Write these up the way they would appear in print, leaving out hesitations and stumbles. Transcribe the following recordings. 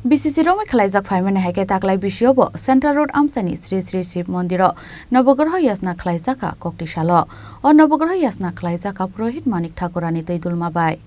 BCC Rome Kalaizak Faimane Hake Taklai Bishiobo, Central Road Amsani, Sri Sri Shiv Mondiro, Nobogorho Yasna Klaizaka, Kokti Shalo, or Nobogorho Yasna Klaizaka Prohit Manik Takurani Teidul Mabai.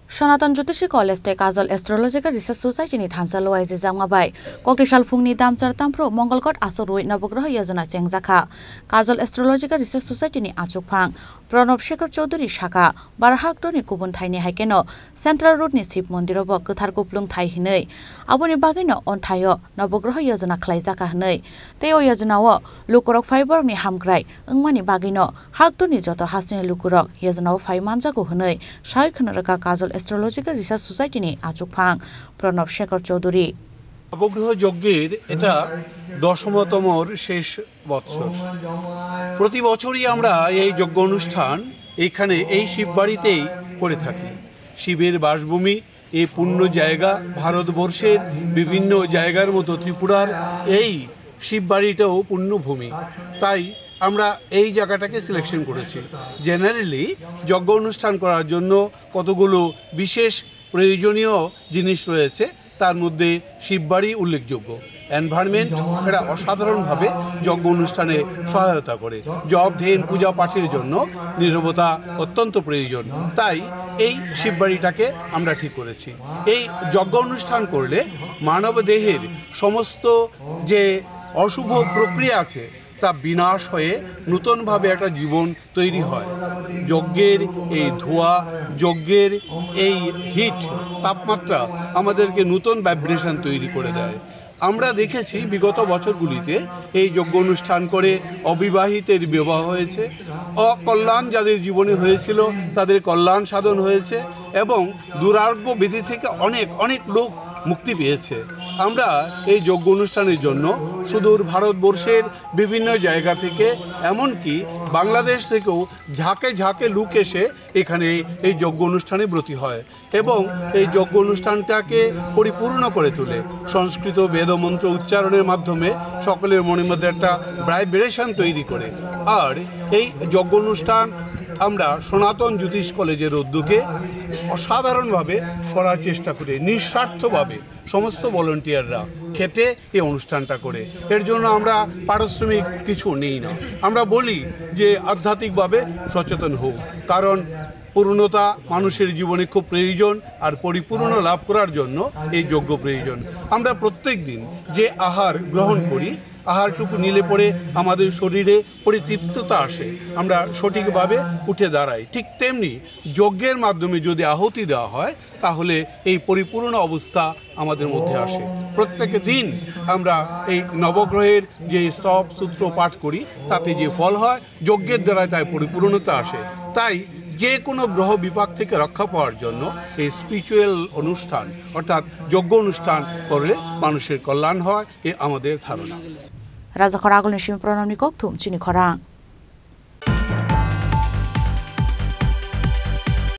Sonatan Jyotishi College Tech Kajol Astrological Research Society ni Thamsalo Aise Jangmabai Koktisal Phungni Damsar Tampro Mongolkot Asoroi Nabograh Yojana Chengjaka Kajol Astrological Research Society ni Achukphang Pranab Shekhar Choudhury Shaka Barahakto ni Kubun Thaini Haikeno Central Road ni Shiv Mondirobo Gothar Kuplung Thai Hinei Aboni Bagino on Thayo Nabograh Yojana Klaizaka Hinei Teo Yojanao Lukurok Fiber ni Hamgrai Ungmani Bagino Hakto ni Joto Hasini Lukurok Yojanao Phai Manjago Hinei Shai Khanaraka Kajol Astrological Research Society ni Achukphang Pranab Shekhar Choudhury নবগ্রহ যজ্ঞের এটা ১০তমর শেষ বৎসর প্রতি বছরই আমরা এই যজ্ঞ অনুষ্ঠান এখানে এই শিববাড়িতেই করে থাকি শিবের বাসভূমি এই পূর্ণ জায়গা ভারতবর্ষের বিভিন্ন জায়গার মতো ত্রিপুরার এই শিববাড়িটাও পূর্ণভূমি তাই আমরা এই জায়গাটাকে সিলেকশন করেছি জেনারেলি যজ্ঞ অনুষ্ঠান করার জন্য কতগুলো বিশেষ প্রয়োজনীয় জিনিস রয়েছে তার মধ্যে শিববাড়ি উল্লেখযোগ্য এনভায়রনমেন্ট এটা অসাধারণভাবে যজ্ঞ অনুষ্ঠানে সহায়তা করে জপ ধ্যান পূজা পাঠের জন্য নীরবতা অত্যন্ত প্রয়োজন তাই এই শিববাড়িটাকে আমরা ঠিক করেছি এই যজ্ঞ অনুষ্ঠান করলে মানব দেহের সমস্ত যে অশুভ প্রক্রিয়া আছে তা বিনাশ হয়ে নতুনভাবে একটা জীবন তৈরি হয় যজ্ঞের এই ধোঁয়া যজ্ঞের এই হিট তাপমাত্রা আমাদেরকে নতুন ভাইব্রেশন তৈরি করে দেয় আমরা দেখেছি বিগত বছরগুলিতে এই যজ্ঞ অনুষ্ঠান করে অবিবাহিতের বিবাহ হয়েছে অকল্যাণ যাদের জীবনে হয়েছিল তাদের কল্যাণ সাধন হয়েছে এবং দুরারোগ্য ব্যাধি থেকে অনেক লোক মুক্তি পেয়েছে আমরা এই যজ্ঞ অনুষ্ঠানের জন্য সুদূর ভারতবর্ষের বিভিন্ন জায়গা থেকে এমনকি বাংলাদেশ থেকেও ঝাঁকে ঝাঁকে লোক এসে এখানে এই যজ্ঞ অনুষ্ঠানে ব্রতী হয় এবং এই যজ্ঞ অনুষ্ঠানটাকে পরিপূর্ণ করে তোলে সংস্কৃত বেদমন্ত্র উচ্চারণের মাধ্যমে সকলের মনের মধ্যে একটা ভাইব্রেশন তৈরি করে আর এই যজ্ঞ অনুষ্ঠান আমরা সনাতন জ্যোতিষ কলেজের উদ্যোগে অসাধারণভাবে করার চেষ্টা করি নিঃস্বার্থভাবে সমস্ত ভলান্টিয়াররা খেটে এই অনুষ্ঠানটা করে এর জন্য আমরা পারিশ্রমিক কিছু নেই না আমরা বলি যে আধ্যাত্মিকভাবে সচেতন হোক কারণ পূর্ণতা মানুষের জীবনে খুব প্রয়োজন আর পরিপূর্ণ লাভ করার জন্য এই যজ্ঞ প্রয়োজন আমরা প্রত্যেক দিন যে আহার গ্রহণ করি আহারটুকু নিলে পরে আমাদের শরীরে পরিতৃপ্ততা আসে আমরা সঠিকভাবে উঠে দাঁড়াই ঠিক তেমনি যজ্ঞের মাধ্যমে যদি আহুতি দেওয়া হয় তাহলে এই পরিপূর্ণ অবস্থা আমাদের মধ্যে আসে প্রত্যেক দিন আমরা এই নবগ্রহের যে স্তব সূত্র পাঠ করি তাতে যে ফল হয় যজ্ঞের দ্বারা তাই পরিপূর্ণতা আসে তাই যে কোনো গ্রহ বিপাক থেকে রক্ষা পাওয়ার জন্য এই স্পিরিচুয়াল অনুষ্ঠান অর্থাৎ যজ্ঞ অনুষ্ঠান করলে মানুষের কল্যাণ হয় এ আমাদের ধারণা রাজা খরাগুল নিশিম প্রণাম নিকক থুম চিনি খরাং